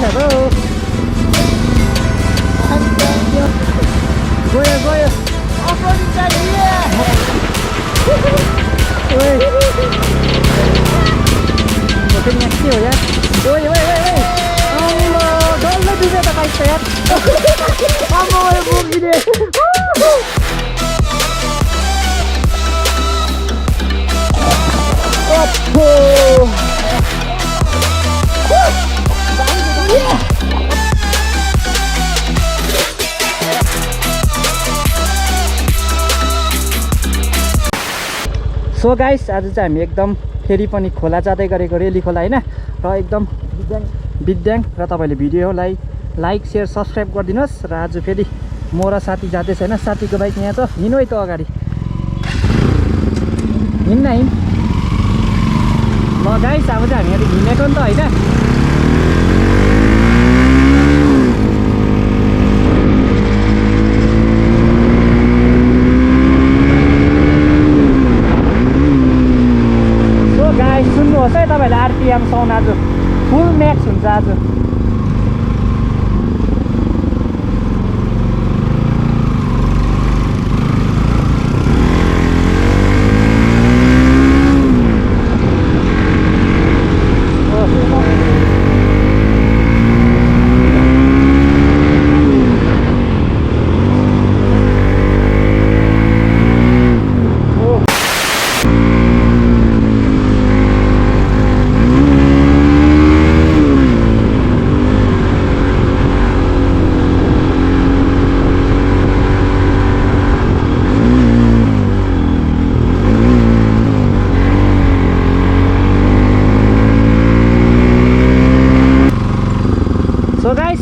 Hello गयो गयो off-roading चाहिए ओए होटल यहाँ के हो यार ओए ओए ओए ओए अम्मा डल्लै डुब्यो त बाइक त यार अम्मा ओए बुझिदिए ओप्पो सो गाइस आज चाहिँ हामी एकदम फेरि पनि खोला जाँदै गरेको रेली खोला होइन र एकदम विद्याङ र तपाईँले भिडियोलाई लाइक सेयर सब्सक्राइब गरिदिनुहोस् र आज फेरि म र साथी जाँदैछ होइन साथीको बाइक यहाँ छ हिँड है त अगाडि हिँड्न हिँड ल गाइस अब चाहिँ हामीहरू हिँडेको नि त होइन सुन्नुहोस् है तपाईँहरूले आरपिएम साउन्ड आज फुल म्याक्स हुन्छ आज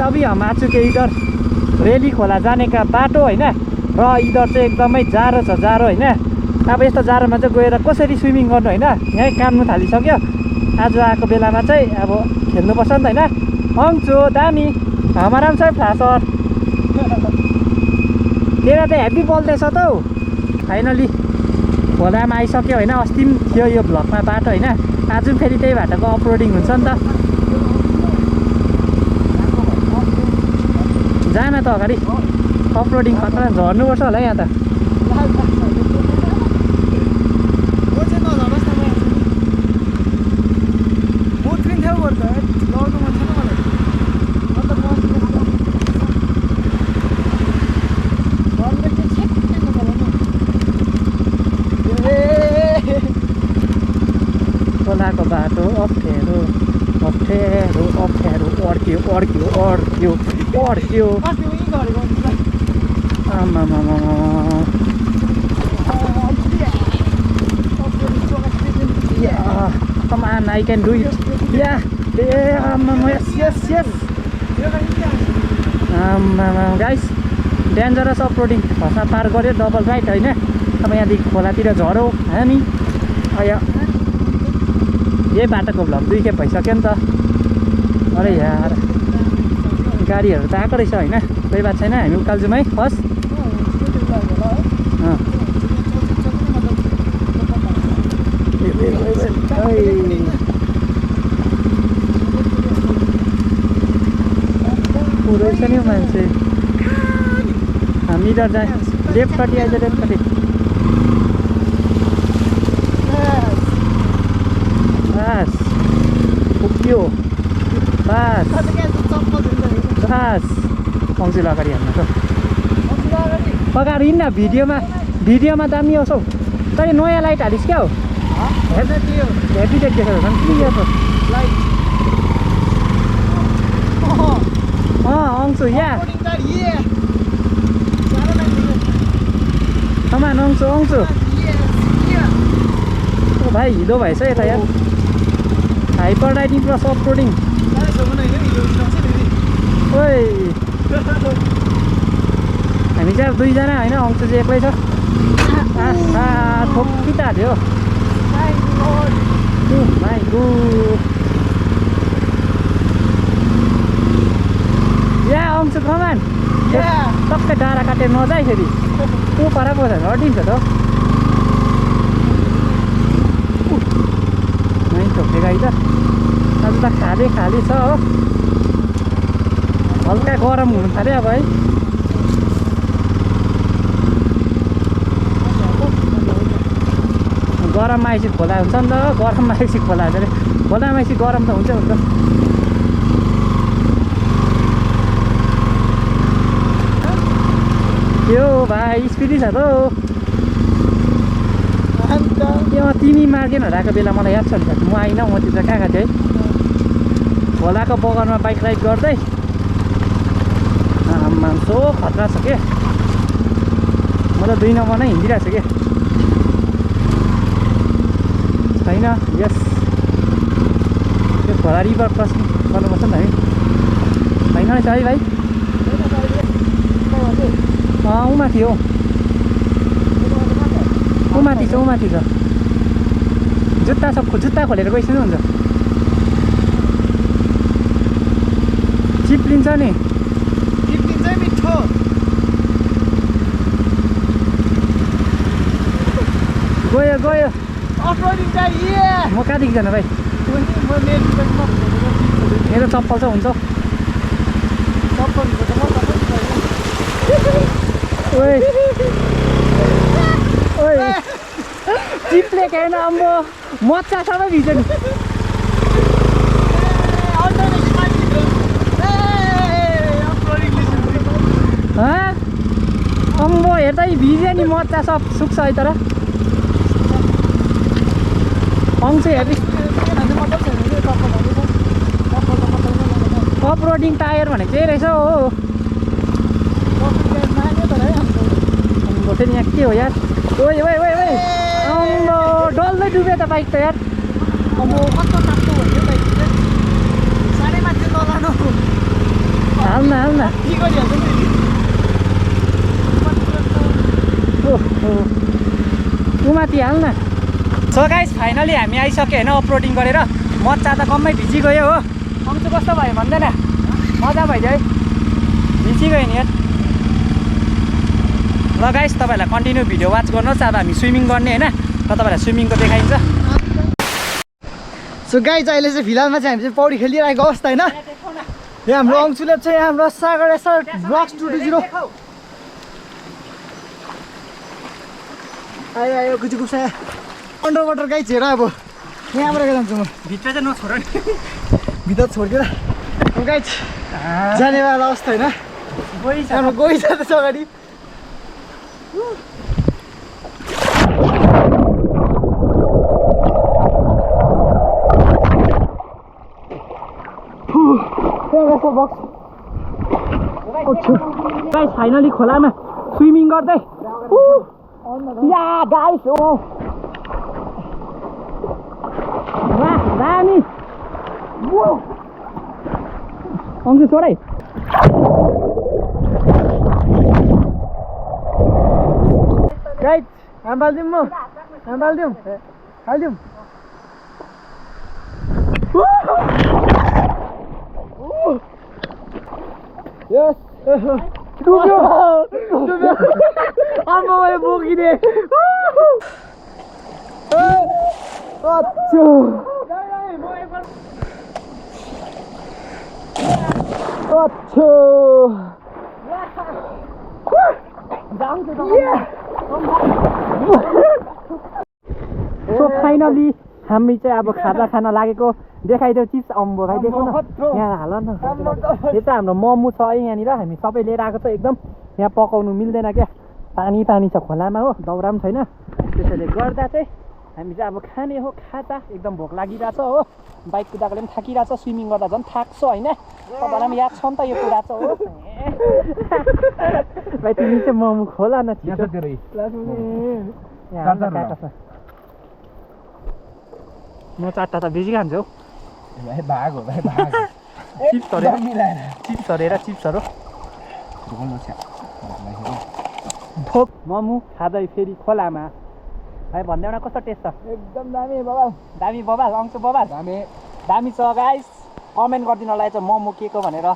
अभी हम आ चुके इधर रेली खोला जाने का बाटो होइन र इधर चाहिँ एकदमै जाडो छ जाडो होइन अब यस्तो जाडोमा चाहिँ गएर कसरी स्विमिङ गर्नु होइन यहीँ काम्नु थालिसक्यो आज आएको बेलामा चाहिँ अब खेल्नुपर्छ नि त होइन अङ्चो दामी हमारा पनि छ फ्लासर तेरो त हेभी बोल्दैछ त हौ फाइनली खोलामा आइसक्यो होइन अस्ति पनि थियो यो भ्लगमा बाटो होइन आज पनि फेरि त्यही बाटोको अपलोडिङ हुन्छ नि त जान त अगाडि अपलोडिङ खतरा झर्नुपर्छ होला यहाँ त खोलाको बाटो अप्ठ्यारो अप्ठ्यारो अप्ठ्यारो अड्क्यो अड्क्यो अड्क्यो अड्क्यो आमामामा come on I can do it yeah yes yes guys dangerous uploading खसा पार गऱ्यो डबल राइट होइन अब यहाँदेखि खोलातिर झरौ होइन नि यही बाटोको भ्लग 2 खेप भइसक्यो नि त अरे यार गाडीहरू त आएको रहेछ होइन कोही बात छैन हामी उकालो जाउँ है फर्स्ट रहेछ नि मान्छे हामी इधर जाए लेफ्टपट्टि आइज लेफ्टपट्टि बस पुग्यो बस बस पङ्क्चुल अगाडि हाल्नु त अगाडि हिँड्न भिडियोमा दामी आउँछ हौ तैँले नयाँ लाइट हालिस् क्या हो हेभी देख्दैछ झन् क्लियर छ लाइट आउँछु यहाँ सामान आउँछु भाइ हिलो भएछ यता यार हाइपर राइडिङ प्लस अपलोडिङ ओइ हामी चाहिँ अब 2 जना होइन आउँछु चाहिँ एक्लै छ ठोक्की त हाल्यो माइ गुड या आउँछु कमान टक्कै डाँडा काटेर नजाइ फेरि ऊ पर पो छ हटिन्छ त ठोक्ने गाई त आज त खाली छ हो हल्का गरम हुनु थाल्यो अब है। गरममा आएपछि खोला हुन्छ नि त, गरममा आएपछि खोला हुन्छ अरे, खोलामा आएपछि गरम त हुन्छ हुन्छ। यो भाइ स्पिडी छ त त्यो तिमी मार्गेन आएको बेला मलाई याद छ नि त, म आइनँ, म त्यो कहाँ थिएँ है, खोलाको बगरमा बाइक राइड गर्दै। मान्छे खतरा छ के, म त 2 नम्बर नै हिँडिरहेको छु के छैन। यस त्यो खोला रिभर क्रसिङ गर्नुपर्छ नि त है, छैन रहेछ है भाइ। उमाथि हो, उमाथि छ, उमाथि छ। जुत्ता खोलेर गइसक्नु हुन्छ, चिप्लिन्छ नि। मिठो गयो गयो। अफरोडिङ चाहिए। म कहाँदेखि जानु भाइ? मेरो चप्पल चाहिँ हुन्छ। ओए ओए चिप्ले खाएन अम्बो, मच्चा सबै भिज्यो नि। अम्बो हेर्दै भिज्यो नि, मच्चा सब सुक्छ है। तर आउँछ हेर्दै अफरोडिङ टायर भनेको त्यही रहेछ हो। अम्बो फेरि यहाँ के हो यार? ओए ओए ओए ओए अम्बो डल्लै डुब्यो त बाइक त यार। अब कस्तो तातो भन्यो बाइक साढे माथि नलानु हाल्न हाल्न। के गरिहाल्छ नि उमाथि हाल्न। सो गाइस फाइनली हामी आइसक्यो होइन अफरोडिङ गरेर। मच्चा त कम्मै भिजी गयो हो। आउँछु कस्तो भयो भन्दैन, मजा भइदियो है, भिजी गयो नि यार। ल गाइस तपाईँहरूलाई कन्टिन्यू भिडियो वाच गर्नुहोस्। अब हामी स्विमिङ गर्ने होइन, र तपाईँहरूलाई स्विमिङको देखाइन्छ। सो गाइज अहिले चाहिँ फिलहालमा चाहिँ हामी चाहिँ पौडी खेलिरहेको अवस्था होइन। यहाँ हाम्रो अङ्सुले चाहिँ हाम्रो सागर एसर ब्लक्स 220 आयो आयो गुजी गुप्सा अन्डर वाटर गाइज हेर। अब यहाँबाट जान्छु म, भित्र चाहिँ नछोड नि, भित्र छोड्केर गाइज जानेवाला अवस्था होइन। हाम्रो गइजाँदैछ अगाडि। गाइस फाइनली खोलामा स्विमिङ गर्दै या गाइस ओ वाह दामी अङ्कु छोडै। गाइज हालिदिउँ म, हालिदिउँ हालिदिउँ। यस डुब्यो डुब्यो आम्मा मैले बोकिदिएँ। अच्छो अच्छो सो फाइनली हामी चाहिँ अब खाजा खान लागेको। देखाइदेऊ चिप्स अम्बो भाइ देखो न, यहाँ हाल न। यो चाहिँ हाम्रो मोमो छ है यहाँनिर, हामी सबै लिएर आएको छ। एकदम यहाँ पकाउनु मिल्दैन क्या, पानी पानी छ खोलामा हो, दाउरा पनि छैन। त्यसैले गर्दा चाहिँ हामी चाहिँ अब खाने हो खाजा। एकदम भोक लागिरहेछ हो, बाइक कुदाएकोले पनि थाकिरहेछ, स्विमिङ गर्दा झन् थाक्छ होइन। तपाईँलाई पनि याद छ नि त यो कुरा चाहिँ हो। भाइ तिमी चाहिँ मोमो खोला न छिटो। म 4टा त बेसी खान्छु हौ भाइ। भाग हो भाइ भाग। चिप्सहरू भोक मोमो खाँदै फेरि खोलामा भाइ भन्दै एउटा कस्तो टेस्ट छ? एकदम दामी बबाल, दामी बबाल, अङ्सु बबाल दामी दामी छ गाइस। कमेन्ट गरिदिनु होला चाहिँ मोमो के को भनेर।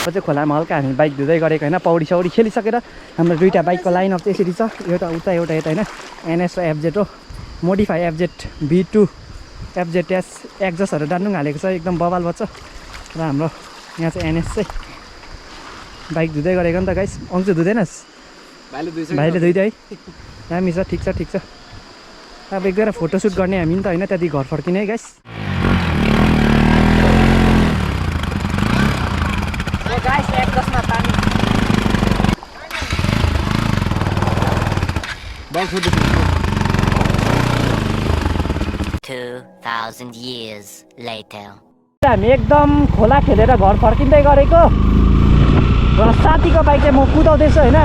चाहिँ खोलामा हल्का हामी बाइक धुँदै गरेको होइन, पौडी सौडी खेलिसकेर हाम्रो 2टा बाइकको लाइनअप चाहिँ यसरी छ, एउटा उता एउटा यता होइन। एनएस र एफजेड हो, मोडिफाई एफजेड V2 FZS एक्जस्टहरू डान्डुङ हालेको छ एकदम बवाल बच्छ र हाम्रो यहाँ चाहिँ एनएस चाहिँ बाइक धुँदै गरेको नि त गाइस अङ्क चाहिँ धुँदैनस् भाइले धुइदियो है दामी छ ठिक छ अब एक दुईवटा फोटोसुट गर्ने हामी नि त होइन त्यहाँदेखि घर फर्किने है गाइस गाइस एक्जस्टमा पानी 2,000 years later. हामी एकदम खोला खेलेर घर फर्किँदै गरेको र साथीको बाइक चाहिँ म कुदाउँदैछु होइन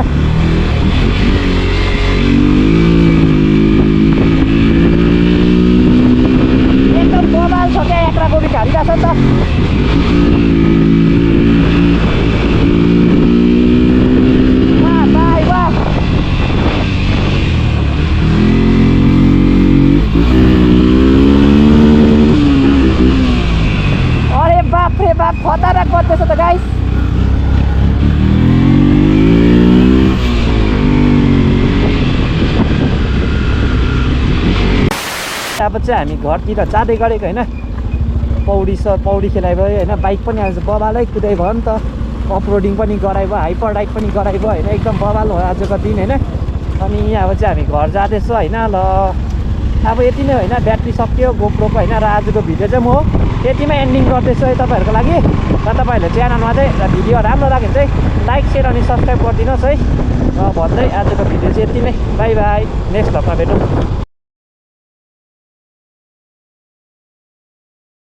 एकदम बवाल छ क्या एक्राको बिट हालिरहेछ नि त वाह भाइ वाह अरे बाप रे बाप खतरनाक गर्दैछ त गाइस अब चाहिँ हामी घरतिर जाँदै गरेको होइन पौडी खेलाइ भयो होइन बाइक पनि आज बवालै कुदाइ भयो नि त अफरोडिङ पनि गराइ भयो हाइपर राइड पनि गराइ भयो होइन एकदम बवाल हो आजको दिन होइन अनि अब चाहिँ हामी घर जाँदैछौँ होइन ल अब यति नै होइन ब्याट्री सकियो गोप्रोको होइन र आजको भिडियो चाहिँ म यतिमै एन्डिङ गर्दैछु है तपाईँहरूको लागि र तपाईँहरूले च्यानलमा चाहिँ भिडियो राम्रो लाग्यो भने चाहिँ लाइक सेयर अनि सब्सक्राइब गरिदिनुहोस् है र भन्दै आजको भिडियो चाहिँ यति नै बाई बाई नेक्स्ट हप्ता भेटौँ